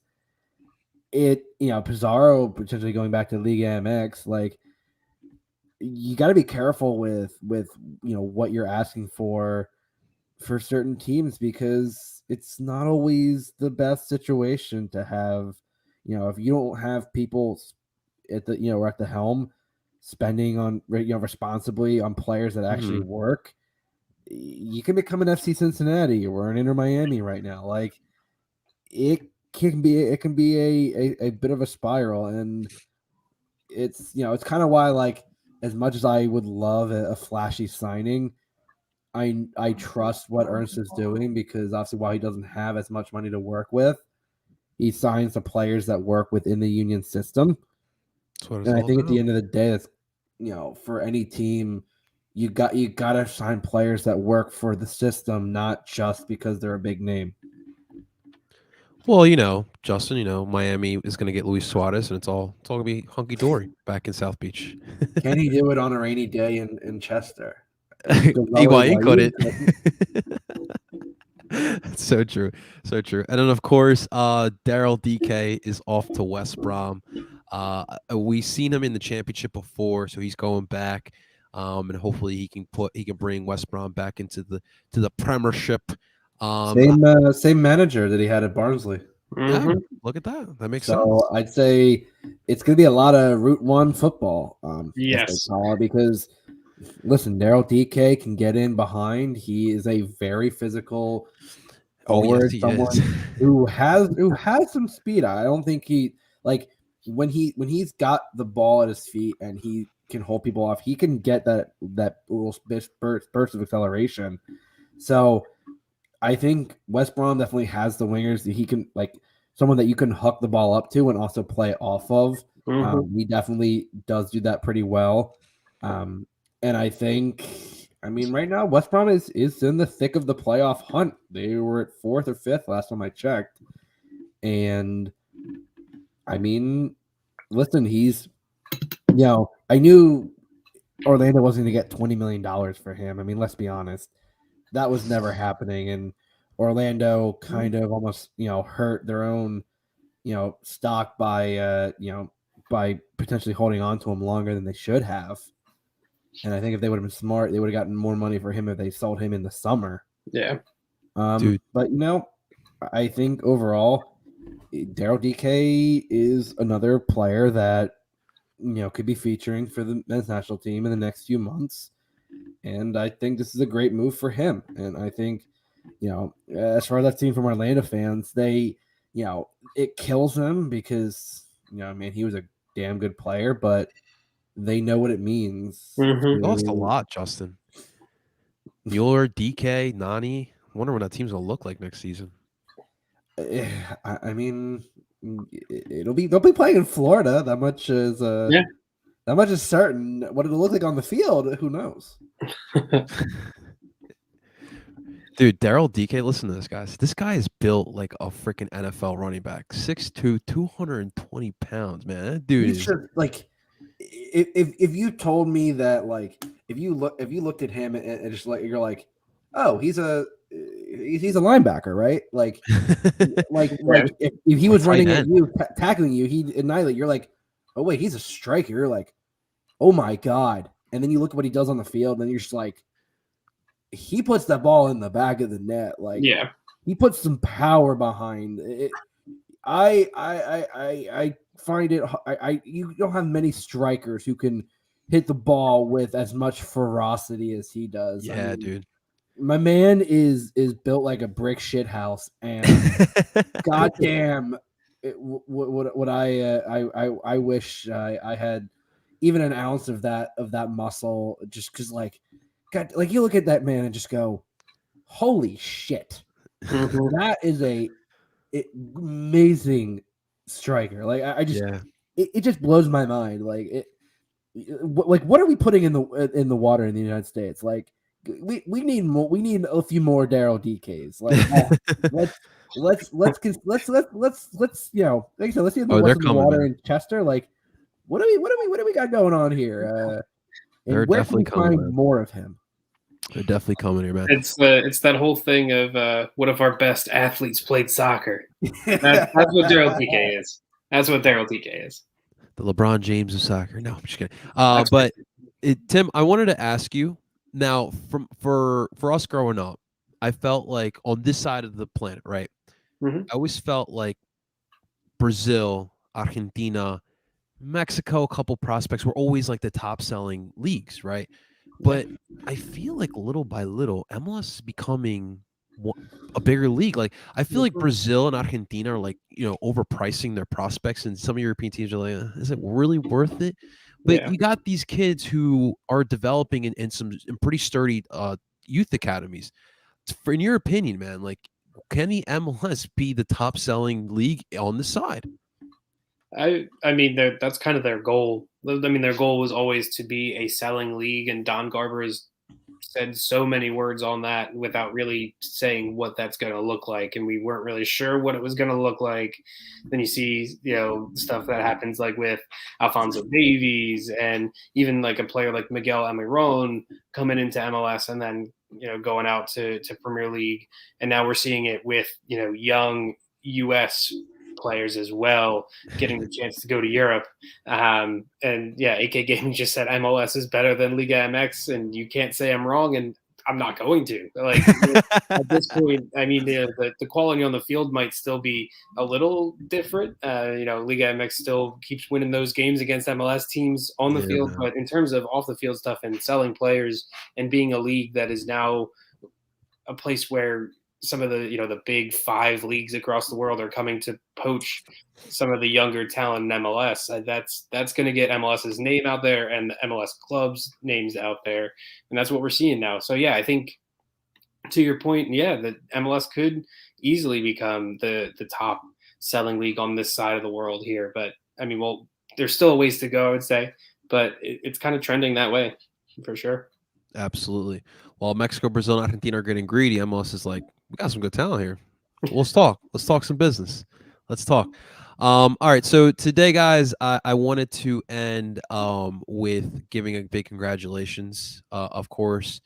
B: Pizarro potentially going back to Liga MX. Like, you got to be careful with what you're asking for certain teams because it's not always the best situation to have. If you don't have people at the or at the helm spending on responsibly on players that actually work, you can become an FC Cincinnati or an Inter Miami right now. Like it can be a bit of a spiral, and it's it's kind of why, like, as much as I would love a flashy signing, I trust what Ernst is doing because obviously while he doesn't have as much money to work with, he signs the players that work within the union system. And I think at the end of the day, that's for any team, you gotta sign players that work for the system, not just because they're a big name.
A: Well, Justin, Miami is going to get Luis Suarez, and it's all going to be hunky dory back in South Beach.
B: Can he do it on a rainy day in Chester?
A: Higuain couldn't. So true, so true. And then of course, Daryl DK is off to West Brom. We've seen him in the championship before, so he's going back, and hopefully he can bring West Brom back into the Premiership.
B: Same manager that he had at Barnsley.
A: Yeah, look at that. That makes sense.
B: So I'd say it's going to be a lot of Route 1 football.
C: Yes.
B: Because listen, Daryl DK can get in behind. He is a very physical forward, someone who has some speed. I don't think when he's got the ball at his feet and he can hold people off, he can get that little burst of acceleration. So I think West Brom definitely has the wingers that he can, like, someone that you can hook the ball up to and also play off of. He definitely does do that pretty well. And I think, right now, West Brom is in the thick of the playoff hunt. They were at 4th or 5th last time I checked. And, listen, he's, I knew Orlando wasn't going to get $20 million for him. let's be honest. That was never happening. And Orlando kind of almost, hurt their own, stock by potentially holding on to him longer than they should have. And I think if they would have been smart, they would have gotten more money for him if they sold him in the summer.
C: Yeah.
B: Dude. But I think overall, Daryl DK is another player that could be featuring for the men's national team in the next few months, and I think this is a great move for him. And I think, as far as I've seen from Orlando fans, they, it kills them because I mean, he was a damn good player, but they know what it means.
C: Mhm.
A: You lost a lot, Justin. Mueller, DK, Nani. I wonder what that team's gonna look like next season.
B: I mean, they'll be playing in Florida. That much is
C: Yeah.
B: that much is certain. What it'll look like on the field, who knows?
A: Dude, Daryl DK, listen to this, guys. This guy is built like a freaking NFL running back. 6'2", 220 pounds, man. That dude
B: He's
A: is
B: just like, if you told me that, like, if you looked at him and just like, you're like, oh, he's a linebacker, right? Like if he was
A: tight
B: running at
A: end.
B: you, tackling you, he'd annihilate. You're like, oh wait, he's a striker. You're like, oh my god. And then you look at what he does on the field, and you're just like, he puts that ball in the back of the net. Like,
C: Yeah.
B: he puts some power behind it. I find it. You don't have many strikers who can hit the ball with as much ferocity as he does.
A: Yeah,
B: I mean,
A: dude.
B: my man is built like a brick shit house, and goddamn, what I wish I had even an ounce of that muscle. Just because, like, God, like, you look at that man and just go, holy shit,
C: Mhm.
B: that is a amazing striker. Like, I just
A: Yeah.
B: it just blows my mind. Like, what are we putting in the water in the United States? Like, we need more. We need a few more Daryl DKs. Like, let's like I said, let's see
A: Oh, they're
B: what's in the
A: coming,
B: water
A: man.
B: in Chester. Like, what do we got going on here?
A: They're
B: And where can
A: definitely
B: we
A: coming,
B: find
A: man.
B: more of him?
A: They're definitely coming here, man.
C: It's that whole thing of what if our best athletes played soccer? That's what Daryl TK is. That's what Daryl TK is.
A: The LeBron James of soccer. No, I'm just kidding.
C: That's
A: But Tim, I wanted to ask you now. For us growing up, I felt like on this side of the planet, right?
C: Mhm.
A: I always felt like Brazil, Argentina, Mexico, a couple prospects were always like the top selling leagues, right? But I feel like little by little, MLS is becoming a bigger league. Like, I feel like Brazil and Argentina are like, overpricing their prospects, and some European teams are like, is it really worth it? But
C: Yeah.
A: you got these kids who are developing in pretty sturdy youth academies. In your opinion, man, like, can the MLS be the top selling league on the side?
C: I mean that's kind of their goal. I mean their goal was always to be a selling league, and Don Garber has said so many words on that without really saying what that's going to look like, and we weren't really sure what it was going to look like. Then you see stuff that happens like with Alfonso Davies, and even like a player like Miguel Almiron coming into MLS and then going out to Premier League, and now we're seeing it with young US players as well getting the chance to go to Europe. And yeah, AK Gaming just said MLS is better than Liga MX, and you can't say I'm wrong, and I'm not going to. Like, at this point, I mean, the quality on the field might still be a little different. Liga MX still keeps winning those games against MLS teams on the
A: Yeah,
C: field,
A: man.
C: but in terms of off the field stuff and selling players and being a league that is now a place where some of the big 5 leagues across the world are coming to poach some of the younger talent in MLS. That's going to get MLS's name out there and the MLS clubs' names out there, and that's what we're seeing now. So yeah, I think to your point, yeah, that MLS could easily become the top selling league on this side of the world here. But I mean, well, there's still a ways to go, I would say, but it's kind of trending that way for sure.
A: Absolutely. While Mexico, Brazil, and Argentina are getting greedy, MLS is like, we got some good talent here. Let's talk. Let's talk some business. Let's talk. All right. So today, guys, I wanted to end with giving a big congratulations. Of course,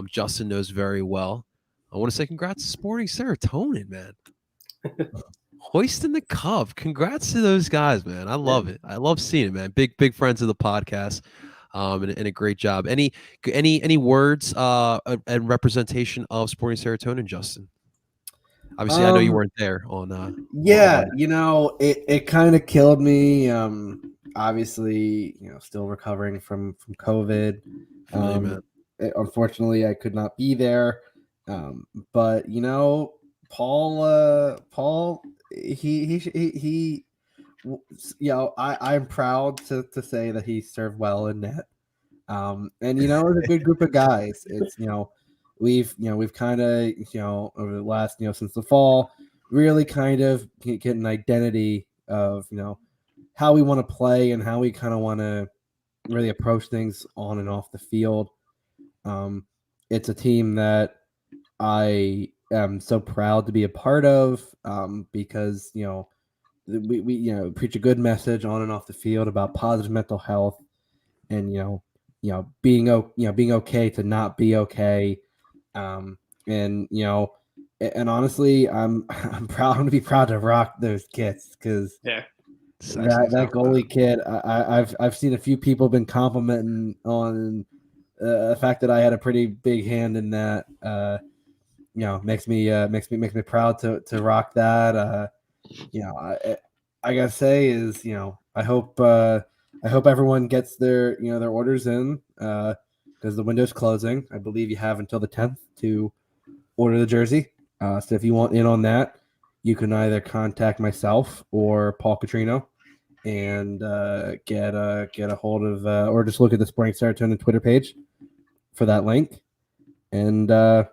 A: Justin knows very well. I want to say congrats to Sporting Serotonin, man. Hoisting the cup. Congrats to those guys, man. I love it. I love seeing it, man. Big friends of the podcast. And a great job. Any words and representation of Sporting Serotonin, Justin? Obviously, I know you weren't there on.
B: Yeah, it kind of killed me. Obviously, still recovering from COVID.
A: Man.
B: Unfortunately, I could not be there. But Paul, I'm proud to say that he served well in net. And it's a good group of guys. It's we've kind of over the last since the fall really kind of get an identity of how we want to play and how we kind of want to really approach things on and off the field. It's a team that I am so proud to be a part of, because we preach a good message on and off the field about positive mental health and being okay to not be okay. And honestly, I'm proud. I'm gonna be proud to rock those kits because that goalie kid. I've seen a few people been complimenting on the fact that I had a pretty big hand in that. Makes me proud to rock that. I gotta say is I hope everyone gets their their orders in because the window's closing. I believe you have until the 10th to order the jersey. So if you want in on that, you can either contact myself or Paul Catrino and get a hold of or just look at the Sporting Serotonin Twitter page for that link. And for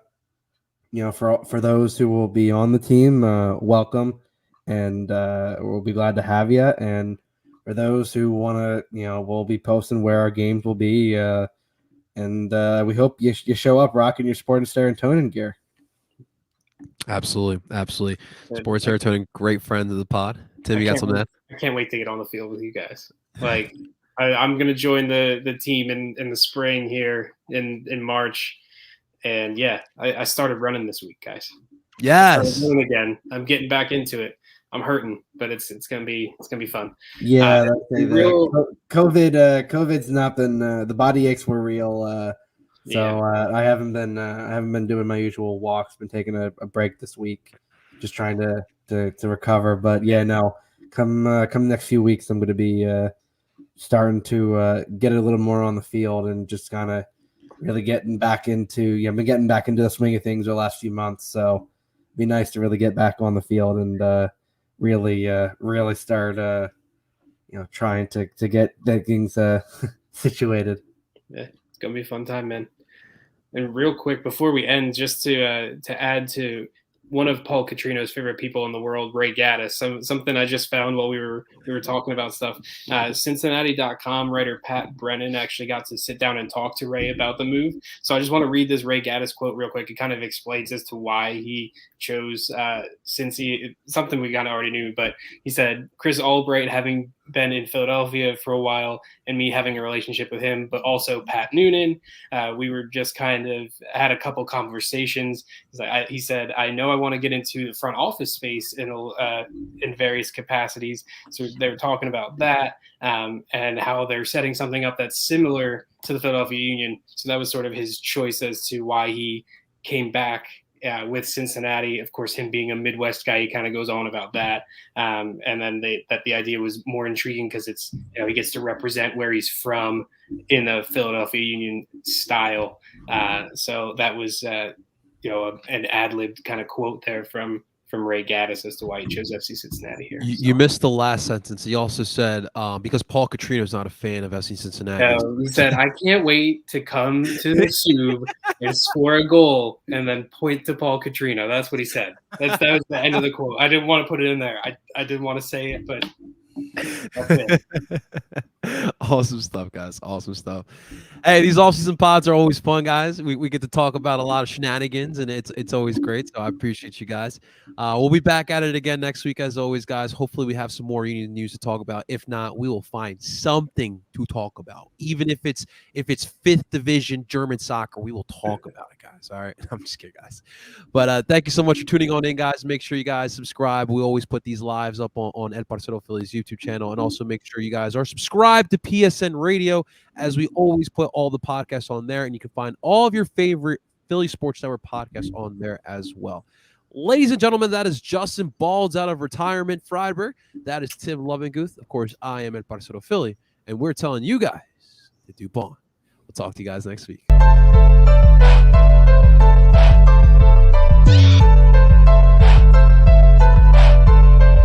B: those who will be on the team, welcome, and we'll be glad to have you. And for those who want to, we'll be posting where our games will be, and we hope you show up rocking your Sporting Serotonin gear.
A: Absolutely. Sports Serotonin, great friend of the pod. Tim, you got something to add?
C: I can't wait to get on the field with you guys. Like, I'm going to join the team in the spring here in March. And yeah, I started running this week, guys.
A: Yes.
C: Again, I'm getting back into it. I'm hurting, but it's gonna be fun.
B: Yeah, COVID's not been the body aches were real. So I haven't been doing my usual walks. Been taking a break this week, just trying to recover. But yeah, no, come next few weeks, I'm going to be starting to get a little more on the field and just kind of really getting back into. I've been getting back into the swing of things the last few months. So it'd be nice to really get back on the field and really start trying to get things situated.
C: Yeah, it's gonna be a fun time, man. And real quick before we end, just to add to one of Paul Catrino's favorite people in the world, Ray Gaddis. Something I just found while we were talking about stuff. Cincinnati.com writer Pat Brennan actually got to sit down and talk to Ray about the move. So I just want to read this Ray Gaddis quote real quick. It kind of explains as to why he chose Cincy. Something we kind of already knew, but he said Chris Albright having been in Philadelphia for a while and me having a relationship with him, but also Pat Noonan. We were just kind of had a couple conversations. He said, I know I want to get into the front office space in various capacities. So they're talking about that and how they're setting something up that's similar to the Philadelphia Union. So that was sort of his choice as to why he came back with Cincinnati. Of course, him being a Midwest guy, he kind of goes on about that. And then that the idea was more intriguing because it's, he gets to represent where he's from in the Philadelphia Union style. So that was, an ad-libbed kind of quote there from Ray Gaddis as to why he chose FC Cincinnati here.
A: You missed the last sentence. He also said, because Paul Catrino is not a fan of FC Cincinnati.
C: He said, I can't wait to come to the Sub and score a goal and then point to Paul Catrino. That's what he said. That was the end of the quote. I didn't want to put it in there. I didn't want to say it, but that's it.
A: Awesome stuff, guys. Awesome stuff. Hey, these off-season pods are always fun, guys. We get to talk about a lot of shenanigans, and it's always great. So I appreciate you guys. We'll be back at it again next week, as always, guys. Hopefully, we have some more Union news to talk about. If not, we will find something to talk about. Even if it's 5th division German soccer, we will talk about it, guys. All right, I'm just kidding, guys. But thank you so much for tuning on in, guys. Make sure you guys subscribe. We always put these lives up on El Parcero Phillies YouTube channel, and also make sure you guys are subscribed to PSN Radio, as we always put all the podcasts on there, and you can find all of your favorite Philly Sports Network podcasts on there as well. Ladies and gentlemen, that is Justin Balds out of retirement, Friedberg. That is Tim Lovinguth. Of course, I am El Parcero Philly, and we're telling you guys to do on. We'll talk to you guys next week.